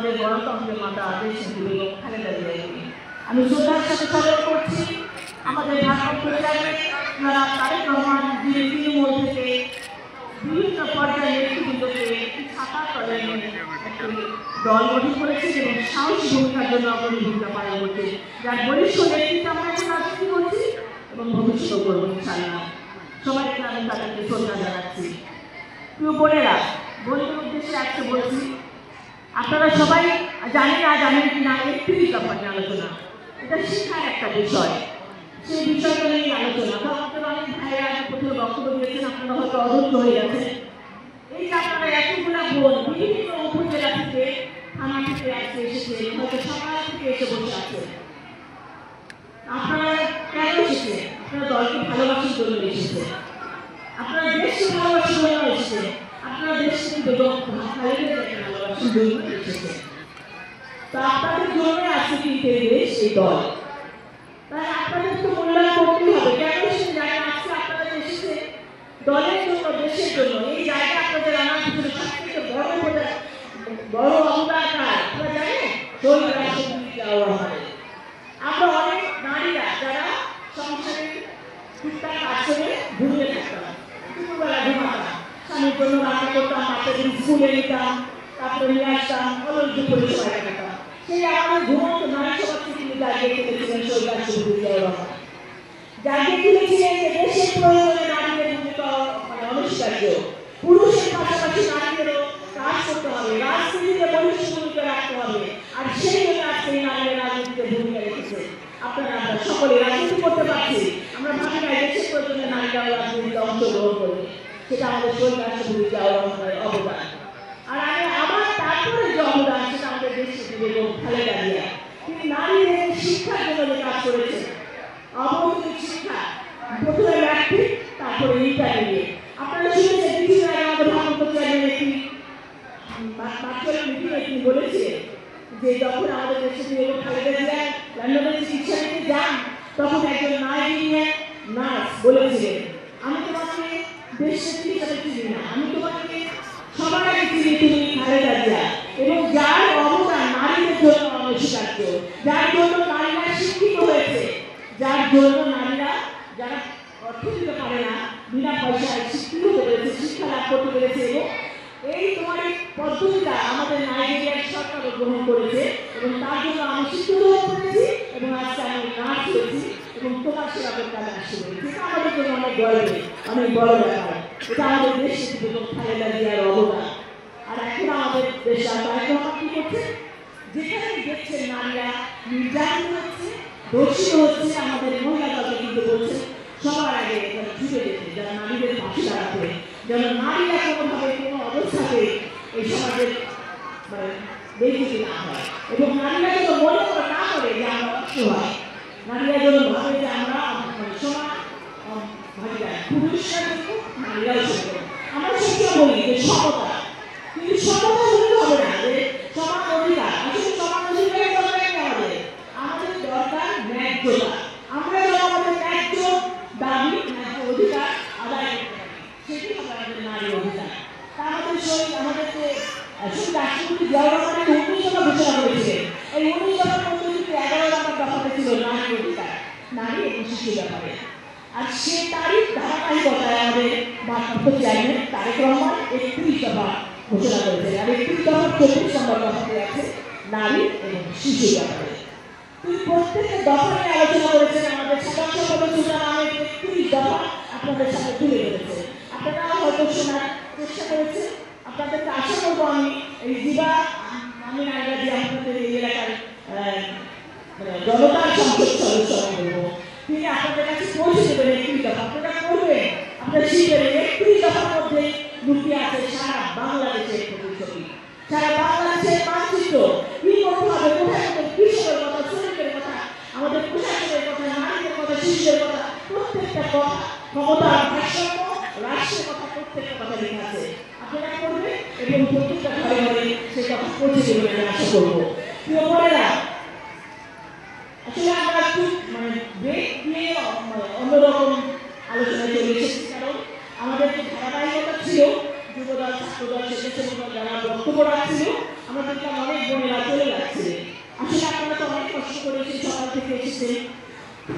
আমাদের গণতন্ত্রের মাতা দেশ বেগম খালেদা জিয়াকে আমি শ্রদ্ধার সাথে স্মরণ করছি। আমাদের ভারপ্রাপ্ত চেয়ারম্যান জনাব তারেক রহমান, যিনি তৃণমূল থেকে বিভিন্ন পর্যায়ে নেতৃবৃন্দকে একটি ছাতা তলে একটি দল গঠন করেছে এবং সাহসী ভূমিকার জন্য অগ্রণী ভূমিকা পালন করছে, যার বলিষ্ঠ নেতৃত্বে আমরা এখন রাজনীতি করছি এবং ভবিষ্যতেও করবো ইনশাআল্লাহ। সবাইকে আমি তাদেরকে শ্রদ্ধা জানাচ্ছি। প্রিয় বোনেরা, বন্ধুর উদ্দেশ্যে আজকে বলছি, আপনারা সবাই জানেন কিনা একত্রিশ দফা নিয়ে আলোচনা, এটা শিক্ষার একটা বিষয়, সেই বিষয়টা নিয়ে আলোচনা। তো আপনারা অনেক ভাইরা প্রথমে বক্তব্য দিয়েছেন, আপনারা হয়তো অধৈর্য হয়ে গেছেন। এই যে আপনারা এতগুলা বোন বিভিন্ন উপজেলা থেকে, থানা থেকে আজকে এসেছে, হয়তো সকাল থেকে এসে বসে আছে। আপনারা কেন এসেছে? আপনারা দলকে ভালোবাসার জন্য এসেছে, আপনারা দেশকে ভালোবাসার জন্য এসেছে, আপনারা দেশকে বেগম খালেদা জিয়াকে ভালোবাসার জন্য এসেছে। তো আপনাদের জন্য আছে কিন্তু এই দেশ, এই দল। তাই আপনাদের তো মূল্যায়ন করতেই হবে। কেন এসেছে জানেন? আজকে আপনারা এসেছে দলের জন্য, দেশের জন্য। এই জায়গা আপনাদের আনার পিছনে সবথেকে বড় অবদান কার আপনারা জানেন? শহীদ রাষ্ট্রপতি জিয়াউর রহমানের। আমরা অনেক নারীরা যারা সংসারে টুকটাক কাজ করে ঘুমিয়ে থাকতাম, দুপুরবেলা ঘুমাতাম, স্বামীর জন্য রান্না করতাম, বাচ্চাদের স্কুলে নিতাম, তারপরে নিয়ে আসতাম, অলস দুপুরে সময় কাটাতাম। সেই আমাদের ঘুমন্ত নারী সভাকে তিনি জাগিয়ে তুলেছিলেন শহীদ রাষ্ট্রপতি জিয়াউর রহমান। জাগিয়ে তুলেছিলেন যে দেশের প্রয়োজনে নারীদের ভূমিকা অনস্বীকার্য, পুরুষের পাশাপাশি নারীদেরও কাজ করতে হবে, রাজনীতিতে বলিষ্ঠ ভূমিকা রাখতে হবে। আর সেই জন্য আজকে নারীরা রাজনীতিতে ভূমিকা রেখেছে। আপনারা আমরা সকলে রাজনীতি করতে পারছি, আমরা ভাবি না দেশের প্রয়োজনে নারীরা রাজনীতিতে অংশগ্রহণ করবে, সেটা আমাদের শহীদ রাষ্ট্রপতি জিয়াউর রহমানের অবদান। আর আবার তারপরে যে অবদান, সেটা আমাদের দেশের বেগম খালেদা জিয়া। তিনি নারীদের শিক্ষার জন্য যে কাজ করেছেন, অবৈতনিক শিক্ষা, প্রথমে ম্যাট্রিক, তারপরে ইন্টারমিডিয়েট। আপনারা শুনেছেন কিছুদিন আগে আমাদের ভারপ্রাপ্ত চেয়ারম্যান একটি মিটিংয়ে তিনি বলেছিলেন যে যখন আমাদের দেশে বেগম খালেদা জিয়া লন্ডনের চিকিৎসা নিতে যান, তখন একজন নাইজেরিয়ান নার্স বলেছিলেন, আমি তোমাকে দেশের চিকিৎসাটা চিনি না, আমি তোমাকে সবার আগে চিনি তুমি খালেদা জিয়া, এবং যার অবদান নারীদের জন্য অনস্বীকার্য, যার জন্য নারীরা শিক্ষিত হয়েছে, যার জন্য নারীরা যারা অর্থ দিতে পারে না বিনা পয়সায় শিক্ষিত হতে পেরেছে, শিক্ষা লাভ করতে পেরেছে। এবং এই তোমার এই পদ্ধতিটা আমাদের নাইজেরিয়ার সরকারও গ্রহণ করেছে এবং তার জন্য আমি শিক্ষিত হতে পেরেছি এবং আজকে আমি নার্স হয়েছি এবং তোমার সেবাদের কাজে আসতে পেরেছি। এটা আমাদের জন্য অনেক গর্বের, অনেক বড় ব্যাপার। এটা আমাদের দেশে বেগম খালেদা জিয়ার অবদান। আর এখন আমাদের দেশে তারেক রহমান কি করছে? যেখানে দেখছেন নারীরা নির্যাতিত হচ্ছে, দর্শিত হচ্ছে, আমাদের মহিলা দলকে কিন্তু বলছে সবার আগে ছুটে যেতে, যারা নারীদের পাশে দাঁড়াতে, যেন নারীরা কোনোভাবে কোনো অবস্থাতে এই সমাজের বেশি না হয় এবং নারীরা যেন মনে করে না করে যে আমরা অসহায়, নারীরা যেন ভাবে যে আমরা সমাজ ভাগিদার, পুরুষরা কিন্তু নারীরাও সমান। আমরা সেটা বলি যে সমতা, কিন্তু সমতা বলতে হবে না যে সমান অধিকার। আসলে সমান অধিকারের দরকার কি আমাদের দরকার ন্যায্যতা। আমরা যেন আমাদের ন্যায্য দাবি, ন্যায্য অধিকার আদায় করতে পারি, সেটি হবে আমাদের নারী অধিকার। তা আমাদের আমাদেরকে রাষ্ট্রপতি জিয়াউর রহমানের 19 দফা ঘোষণা করেছিলেন। এই 19 দফার মধ্যে 11 নম্বর দফাতে ছিল নারী অধিকার, নারী এবং শিশু ব্যাপারে। আর সে তারই ধারাবাহিকতায় আমাদের ভারপ্রাপ্ত চেয়ারম্যান তারেক রহমান 31 দফা ঘোষণা করেছেন। আর 31 দফার 24 নম্বর দফাতে আছে নারী এবং শিশু ব্যাপারে। তিনি প্রত্যেকটা দফা নিয়ে আলোচনা করেছেন। আমাদের সাধারণ সম্পাদক নামে 31 দফা আপনাদের সামনে তুলে ধরেছে। আপনারা হয়তো শোনার চেষ্টা করেছেন। আপনাদেরকে আশা করবো এই দিবা আমি নারীরা দিয়ে আপনাদের এই এলাকার জনতার সংসদ সদস্য বলবো, তিনি আপনাদের কাছে পৌঁছে দেবেন 31 দফা। আপনারা করবেন, আপনারা শিখবেন 31 দফার মধ্যে লুকিয়ে আছে সারা বাংলাদেশের প্রতিচ্ছবি, সারা বাংলাদেশের মানচিত্র। কি করতে হবে, কোথায় আমাদের কৃষকের কথা, শ্রমিকের কথা, আমাদের প্রশাসনের কথা, নারীদের কথা, শিশুদের কথা, প্রত্যেকটা কথা, ক্ষমতার ভারসাম্য, রাষ্ট্রের কথা, প্রত্যেকটা কথা লেখা আছে। আপনারা করবেন এবং প্রত্যেকটা ঘরে ঘরে সে কথা পৌঁছে দেবেন আমি আশা করবো। প্রিয় বোনেরা, আসলে আমরা একটু ব্রেক দিয়ে অন্যরকম আলোচনায় চলে এসেছি, কারণ আমাদের যে ধারাবাহিকতা ছিল যুবদল, ছাত্রদল, স্বেচ্ছাসেবক দল যারা বক্তব্য রাখছিল, আমরা দেখলাম অনেক বোনেরা এসেছে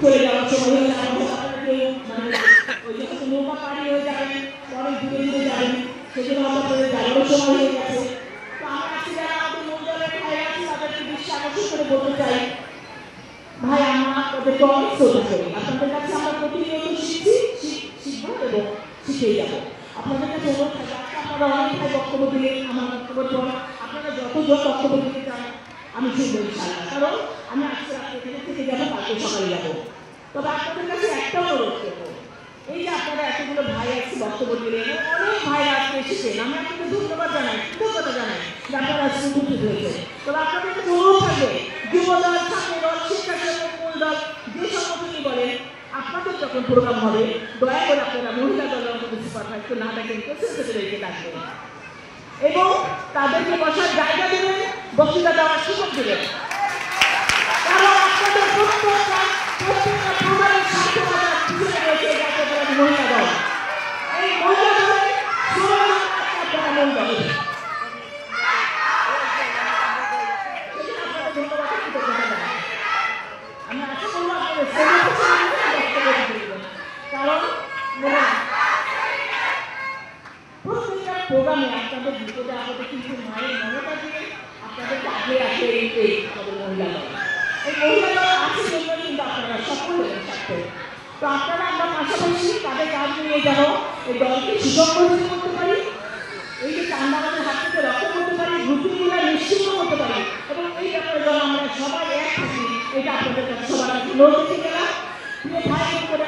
চলে যাওয়ার সময় হলে আপনারা কেউ মানে ওই যখন নৌকা পাড়ি হয়ে যাবেন অনেক দূরে দূরে যাবেন সেজন্য আপনাদের যাওয়ারও সময় হয়ে গেছে। তো আমরা আজকে যারা আমাদের মন্ডলের ভাই আছে তাদেরকে বেশি আকর্ষণ করে বলতে চাই ভাই আমরা তাদেরকে অনেক শ্রদ্ধা করি। আপনাদের কাছে আমরা প্রতিনিয়ত শিখবো এবং শিখেই যাবো। আপনাদের কাছে অনুরোধ থাকবে আপনারা অনেক ভাই বক্তব্য দিলে আমার বক্তব্যের পর আপনারা যতজন বক্তব্য দিতে চান আমি শুনবো ইনশাআল্লাহ। কারণ আমি আজকে রাত্রে এখানে থেকে যাবো কালকে সকালে যাবো। তবে আপনাদের কাছে একটা অনুরোধ করবো এই যে আপনারা এতগুলো ভাই আছে বক্তব্য দিলেন অনেক ভাইরা আজকে এসেছেন আমি আপনাদের ধন্যবাদ জানাই কৃতজ্ঞতা জানাই যে আপনারা আজকে উপস্থিত হয়েছে। তবে আপনাদের কাছে অনুরোধ থাকবে যুবদল ছাত্র দল শিক্ষার্থী মূল দল যে সংগঠনই বলেন আপনাদের যখন প্রোগ্রাম হবে দয়া করে আপনারা মহিলা দলের মধ্যে সুপারভাইজকে না ডাকেন সেক্রেটারিকে ডাকবেন এবং তাদেরকে বসার জায়গা দেবেন বক্তৃতা দেওয়ার সুযোগ দেবেন। কারণ আপনাদের প্রত্যেকটা প্রোগ্রামের সাথে পিছনে রয়েছে মহিলা দল। এই মহিলা দলের আপনারা মন করেন আমি আশা করবো আপনাদের কারণ প্রত্যেকটা প্রোগ্রামে আপনাদের বিপদে আপদে কিন্তু মায়ের মমতা দিয়ে আপনাদেরকে আগে আসে এই আমাদের মহিলা দল। এই মহিলা দল আছে জন্য কিন্তু আপনারা সফল হলেন সাথে। তো আপনারা আমরা পাশাপাশি তাদের কাজ নিয়ে যেন এই দলকে সুসংগঠিত করতে পারি এই যে চান্দাবাদের হাত থেকে রক্ষা করতে পারি গ্রুপিংগুলো নিশ্চিত করতে পারি এবং এই ব্যাপারে যেন আমরা সবাই এক থাকি এটা আপনাদের কাছে সবার কাছে অনুরোধ রেখে গেলাম। ভাই করে